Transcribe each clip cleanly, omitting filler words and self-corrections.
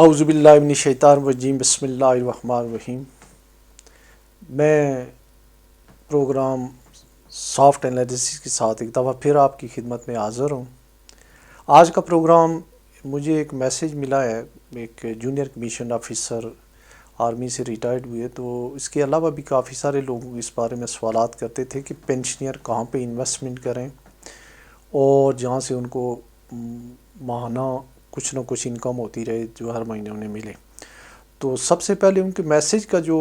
اعوذ باللہ من الشیطان الرجیم، بسم اللہ الرحمن الرحیم۔ میں پروگرام سافٹ انالیسس کے ساتھ ایک دفعہ پھر آپ کی خدمت میں حاضر ہوں۔ آج کا پروگرام مجھے ایک میسیج ملا ہے، ایک جونیئر کمیشن آفیسر آرمی سے ریٹائرڈ ہوئے، تو اس کے علاوہ بھی کافی سارے لوگ اس بارے میں سوالات کرتے تھے کہ پینشنر کہاں پہ انویسٹمنٹ کریں اور جہاں سے ان کو ماہانہ کچھ نہ کچھ انکم ہوتی رہے جو ہر مہینے انہیں ملے۔ تو سب سے پہلے ان کے میسیج کا جو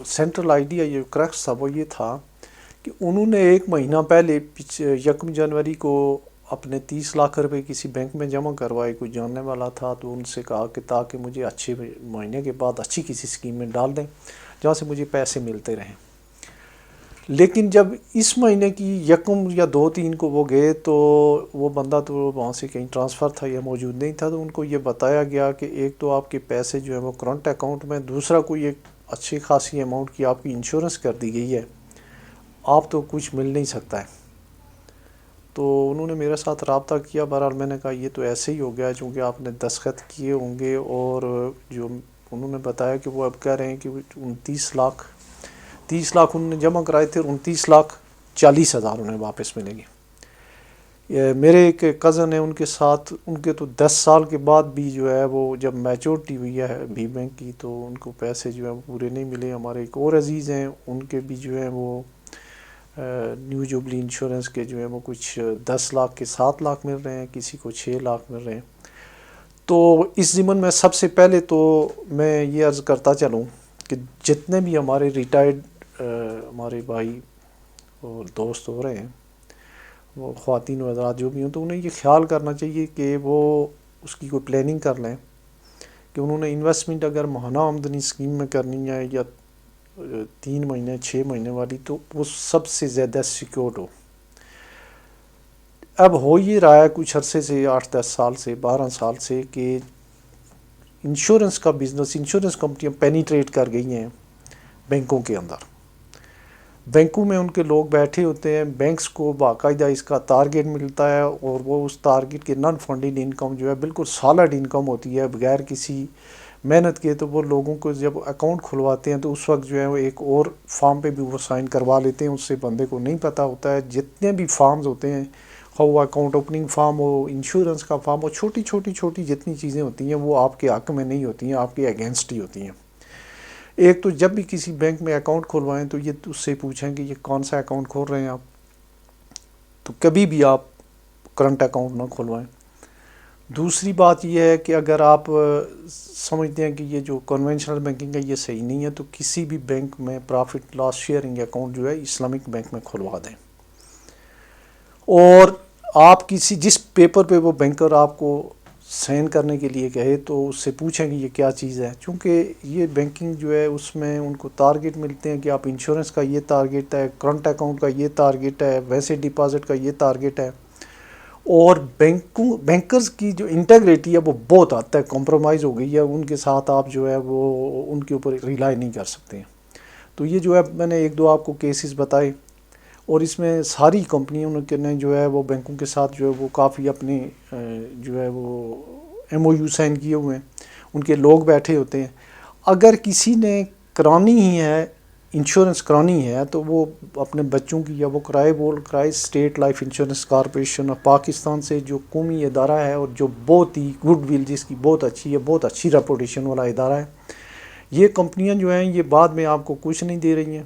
سینٹرل آئیڈیا یہ کریکس تھا وہ یہ تھا کہ انہوں نے ایک مہینہ پہلے 1 جنوری کو اپنے 30 لاکھ روپے کسی بینک میں جمع کروائے، کوئی جاننے والا تھا، تو ان سے کہا کہ تاکہ مجھے اچھے مہینے کے بعد اچھی کسی اسکیم میں ڈال دیں جہاں سے مجھے پیسے ملتے رہیں۔ لیکن جب اس مہینے کی 1 یا 2-3 کو وہ گئے تو وہ بندہ تو وہاں سے کہیں ٹرانسفر تھا یا موجود نہیں تھا، تو ان کو یہ بتایا گیا کہ ایک تو آپ کے پیسے جو ہیں وہ کرنٹ اکاؤنٹ میں، دوسرا کوئی ایک اچھی خاصی اماؤنٹ کی آپ کی انشورنس کر دی گئی ہے، آپ تو کچھ مل نہیں سکتا ہے۔ تو انہوں نے میرے ساتھ رابطہ کیا، بہرحال میں نے کہا یہ تو ایسے ہی ہو گیا چونکہ آپ نے دستخط کیے ہوں گے، اور جو انہوں نے بتایا کہ وہ اب کہہ رہے ہیں کہ 30 لاکھ انہوں نے جمع کرائے تھے، 29,40,000 انہیں واپس ملیں گے۔ میرے ایک کزن ہیں، ان کے ساتھ ان کے تو 10 سال کے بعد بھی جو ہے وہ جب میچورٹی ہوئی ہے بھی بینک کی تو ان کو پیسے جو ہے وہ پورے نہیں ملے۔ ہمارے ایک اور عزیز ہیں، ان کے بھی جو ہے وہ نیو جوبلی انشورنس کے جو ہے وہ کچھ 10 لاکھ کے 7 لاکھ مل رہے ہیں، کسی کو 6 لاکھ مل رہے ہیں۔ تو اس ضمن میں سب سے پہلے تو میں یہ عرض کرتا چلوں کہ جتنے بھی ہمارے ریٹائرڈ ہمارے بھائی اور دوست ہو رہے ہیں، وہ خواتین و حضرات جو بھی ہوں، تو انہیں یہ خیال کرنا چاہیے کہ وہ اس کی کوئی پلاننگ کر لیں کہ انہوں نے انویسٹمنٹ اگر ماہانہ آمدنی اسکیم میں کرنی ہے یا 3 مہینے 6 مہینے والی، تو وہ سب سے زیادہ سیکیورڈ ہو۔ اب ہو یہ رہا ہے کچھ عرصے سے، 8-10 سال سے 12 سال سے، کہ انشورنس کا بزنس، انشورنس کمپنیاں پینیٹریٹ کر گئی ہیں بینکوں کے اندر۔ بینکوں میں ان کے لوگ بیٹھے ہوتے ہیں، بینکس کو باقاعدہ اس کا ٹارگیٹ ملتا ہے، اور وہ اس ٹارگیٹ کے نان فنڈنگ انکم جو ہے بالکل سالڈ انکم ہوتی ہے بغیر کسی محنت کے۔ تو وہ لوگوں کو جب اکاؤنٹ کھلواتے ہیں تو اس وقت جو ہے وہ ایک اور فارم پہ بھی وہ سائن کروا لیتے ہیں، اس سے بندے کو نہیں پتہ ہوتا ہے جتنے بھی فارمز ہوتے ہیں، خواہ وہ اکاؤنٹ اوپننگ فارم ہو، انشورنس کا فارم ہو، چھوٹی جتنی چیزیں ہوتی ہیں وہ آپ کے حق میں نہیں ہوتی ہیں، آپ کے اگینسٹ ہی ہوتی ہیں۔ ایک تو جب بھی کسی بینک میں اکاؤنٹ کھلوائیں تو یہ اس سے پوچھیں کہ یہ کون سا اکاؤنٹ کھول رہے ہیں آپ، تو کبھی بھی آپ کرنٹ اکاؤنٹ نہ کھلوائیں۔ دوسری بات یہ ہے کہ اگر آپ سمجھتے ہیں کہ یہ جو کنونشنل بینکنگ ہے یہ صحیح نہیں ہے، تو کسی بھی بینک میں پرافٹ لاس شیئرنگ اکاؤنٹ جو ہے اسلامک بینک میں کھلوا دیں، اور آپ جس پیپر پہ وہ بینکر آپ کو سائن کرنے کے لیے کہے تو اس سے پوچھیں کہ یہ کیا چیز ہے، چونکہ یہ بینکنگ جو ہے اس میں ان کو ٹارگیٹ ملتے ہیں کہ آپ انشورنس کا یہ ٹارگیٹ ہے، کرنٹ اکاؤنٹ کا یہ ٹارگیٹ ہے، ویسے ڈپازٹ کا یہ ٹارگیٹ ہے، اور بینکرز کی جو انٹیگریٹی ہے وہ بہت حد تک کمپرومائز ہو گئی ہے، ان کے ساتھ آپ جو ہے وہ ان کے اوپر ریلائی نہیں کر سکتے ہیں۔ تو یہ جو ہے میں نے 1-2 آپ کو کیسز بتائے، اور اس میں ساری کمپنیوں نے جو ہے وہ بینکوں کے ساتھ جو ہے وہ کافی اپنے جو ہے وہ MOU سائن کیے ہوئے ہیں، ان کے لوگ بیٹھے ہوتے ہیں۔ اگر کسی نے کرانی ہی ہے، انشورنس کرانی ہے، تو وہ اپنے بچوں کی یا وہ کرائے state life insurance corporation of Pakistan سے، جو قومی ادارہ ہے اور جو بہت ہی گڈ ول جس کی بہت اچھی ہے، بہت اچھی ریپوٹیشن والا ادارہ ہے۔ یہ کمپنیاں جو ہیں یہ بعد میں آپ کو کچھ نہیں دے رہی ہیں،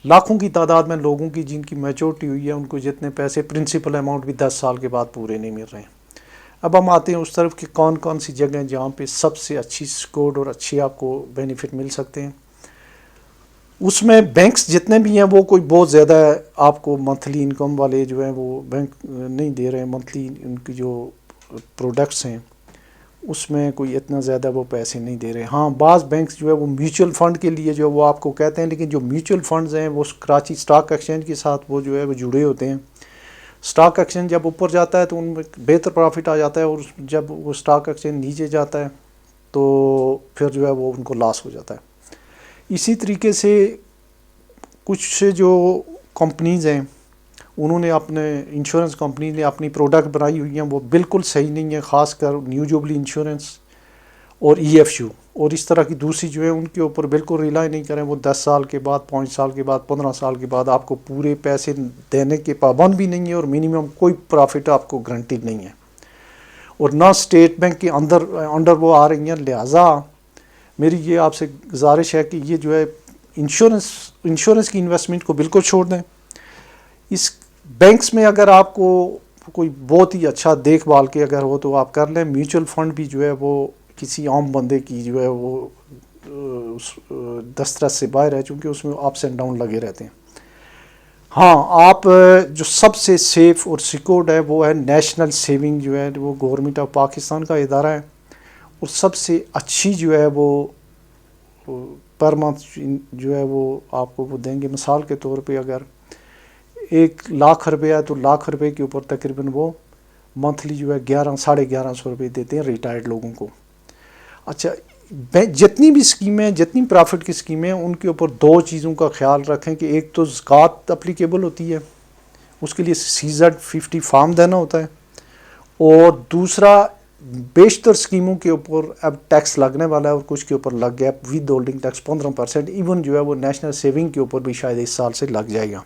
لاکھوں کی تعداد میں لوگوں کی جن کی میچورٹی ہوئی ہے ان کو جتنے پیسے پرنسپل اماؤنٹ بھی 10 سال کے بعد پورے نہیں مل رہے ہیں۔ اب ہم آتے ہیں اس طرف کہ کون سی جگہ جہاں پہ سب سے اچھی سکورڈ اور اچھی آپ کو بینیفٹ مل سکتے ہیں۔ اس میں بینکس جتنے بھی ہیں وہ کوئی بہت زیادہ آپ کو منتھلی انکم والے جو ہیں وہ بینک نہیں دے رہے ہیں، منتھلی ان کی جو پروڈکٹس ہیں اس میں کوئی اتنا زیادہ وہ پیسے نہیں دے رہے۔ ہاں بعض بینکس جو ہے وہ میوچل فنڈ کے لیے جو ہے وہ آپ کو کہتے ہیں، لیکن جو میوچل فنڈز ہیں وہ کراچی اسٹاک ایکسچینج کے ساتھ وہ جو ہے وہ جڑے ہوتے ہیں۔ اسٹاک ایکسچینج جب اوپر جاتا ہے تو ان میں بہتر پروفٹ آ جاتا ہے، اور جب وہ اسٹاک ایکسچینج نیچے جاتا ہے تو پھر جو ہے وہ ان کو لاس ہو جاتا ہے۔ اسی طریقے سے کچھ جو کمپنیز ہیں انہوں نے اپنے انشورنس کمپنی نے اپنی پروڈکٹ بنائی ہوئی ہیں وہ بالکل صحیح نہیں ہے، خاص کر نیو جوبلی انشورنس اور EFU اور اس طرح کی دوسری جو ہے ان کے اوپر بالکل ریلائی نہیں کریں. وہ 10 سال کے بعد 5 سال کے بعد 15 سال کے بعد آپ کو پورے پیسے دینے کے پابند بھی نہیں ہے اور منیمم کوئی پرافٹ آپ کو گارنٹیڈ نہیں ہے اور نہ اسٹیٹ بینک کے انڈر وہ آ رہی ہیں. لہٰذا میری یہ آپ سے گزارش ہے کہ یہ جو ہے انشورنس کی انویسٹمنٹ کو بالکل چھوڑ دیں. اس بینکس میں اگر آپ کو کوئی بہت ہی اچھا دیکھ بھال کے اگر ہو تو آپ کر لیں. میوچل فنڈ بھی جو ہے وہ کسی عام بندے کی جو ہے وہ دسترس سے باہر ہے چونکہ اس میں اپس اینڈ ڈاؤن لگے رہتے ہیں. ہاں آپ جو سب سے سیف اور سیکورڈ ہے وہ ہے نیشنل سیونگ جو ہے وہ گورنمنٹ آف پاکستان کا ادارہ ہے اور سب سے اچھی جو ہے وہ پر منتھ جو ہے وہ آپ کو وہ دیں گے. مثال کے طور پہ اگر 1,00,000 روپیہ ہے تو 1,00,000 روپے کے اوپر تقریباً وہ منتھلی جو ہے 1100-1150 روپے دیتے ہیں ریٹائرڈ لوگوں کو. اچھا جتنی بھی اسکیمیں جتنی پرافٹ کی اسکیمیں ہیں ان کے اوپر 2 چیزوں کا خیال رکھیں کہ ایک تو زکوٰۃ اپلیکیبل ہوتی ہے, اس کے لیے CZ50 فارم دینا ہوتا ہے, اور دوسرا بیشتر اسکیموں کے اوپر اب ٹیکس لگنے والا ہے اور کچھ کے اوپر لگ گیا ود ہولڈنگ ٹیکس 15%. ایون جو ہے وہ نیشنل سیونگ کے اوپر بھی شاید اس سال سے لگ جائے گا.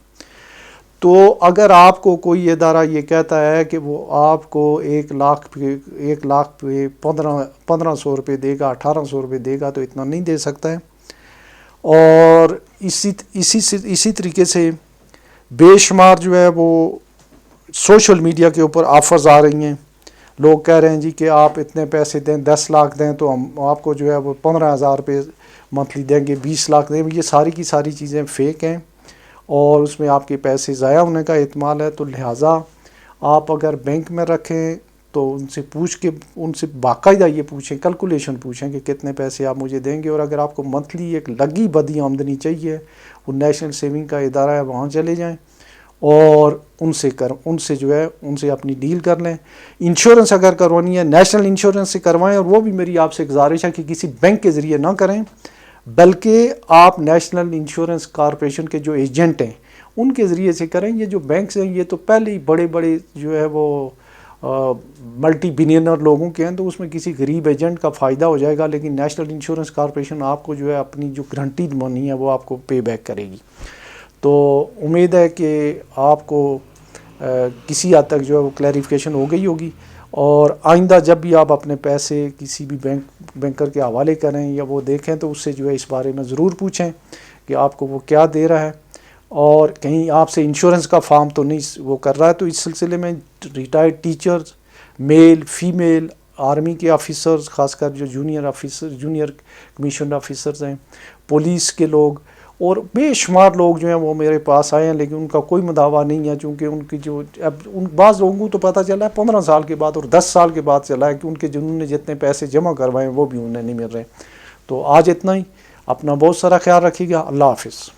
تو اگر آپ کو کوئی ادارہ یہ کہتا ہے کہ وہ آپ کو 1,00,000 پہ 1,500 روپے دے گا 1,800 روپے دے گا تو اتنا نہیں دے سکتا ہے. اور اسی طریقے سے بے شمار جو ہے وہ سوشل میڈیا کے اوپر آفرز آ رہی ہیں. لوگ کہہ رہے ہیں جی کہ آپ اتنے پیسے دیں 10 لاکھ دیں تو ہم آپ کو جو ہے وہ 15,000 روپے منتھلی دیں گے, 20 لاکھ دیں گے. یہ ساری کی ساری چیزیں فیک ہیں اور اس میں آپ کے پیسے ضائع ہونے کا احتمال ہے. تو لہٰذا آپ اگر بینک میں رکھیں تو ان سے پوچھ کے ان سے باقاعدہ یہ پوچھیں, کیلکولیشن پوچھیں کہ کتنے پیسے آپ مجھے دیں گے. اور اگر آپ کو منتھلی ایک لگی بدی آمدنی چاہیے وہ نیشنل سیونگ کا ادارہ ہے وہاں چلے جائیں اور ان سے جو ہے ان سے اپنی ڈیل کر لیں. انشورنس اگر کروانی ہے نیشنل انشورنس سے کروائیں, اور وہ بھی میری آپ سے گزارش ہے کہ کسی بینک کے ذریعے نہ کریں بلکہ آپ نیشنل انشورنس کارپوریشن کے جو ایجنٹ ہیں ان کے ذریعے سے کریں. یہ جو بینکس ہیں یہ تو پہلے ہی بڑے بڑے جو ہے وہ ملٹی بلینئر لوگوں کے ہیں, تو اس میں کسی غریب ایجنٹ کا فائدہ ہو جائے گا, لیکن نیشنل انشورنس کارپوریشن آپ کو جو ہے اپنی جو گارنٹیڈ منی ہے وہ آپ کو پے بیک کرے گی. تو امید ہے کہ آپ کو کسی حد تک جو ہے وہ کلیریفیکیشن ہو گئی ہوگی, اور آئندہ جب بھی آپ اپنے پیسے کسی بھی بینکر کے حوالے کریں یا وہ دیکھیں تو اس سے جو ہے اس بارے میں ضرور پوچھیں کہ آپ کو وہ کیا دے رہا ہے اور کہیں آپ سے انشورنس کا فارم تو نہیں وہ کر رہا ہے. تو اس سلسلے میں retired teachers, male female, army کے آفیسرز, خاص کر جو جونیئر کمیشنڈ آفیسرز ہیں, پولیس کے لوگ اور بے شمار لوگ جو ہیں وہ میرے پاس آئے ہیں, لیکن ان کا کوئی مداوع نہیں ہے چونکہ ان کی جو اب بعض لوگوں کو تو پتہ چلا ہے 15 سال کے بعد اور 10 سال کے بعد چلا ہے کہ ان کے جنہوں نے جتنے پیسے جمع کروائے ہیں وہ بھی انہیں نہیں مل رہے. تو آج اتنا ہی. اپنا بہت سارا خیال رکھیے گا. اللہ حافظ.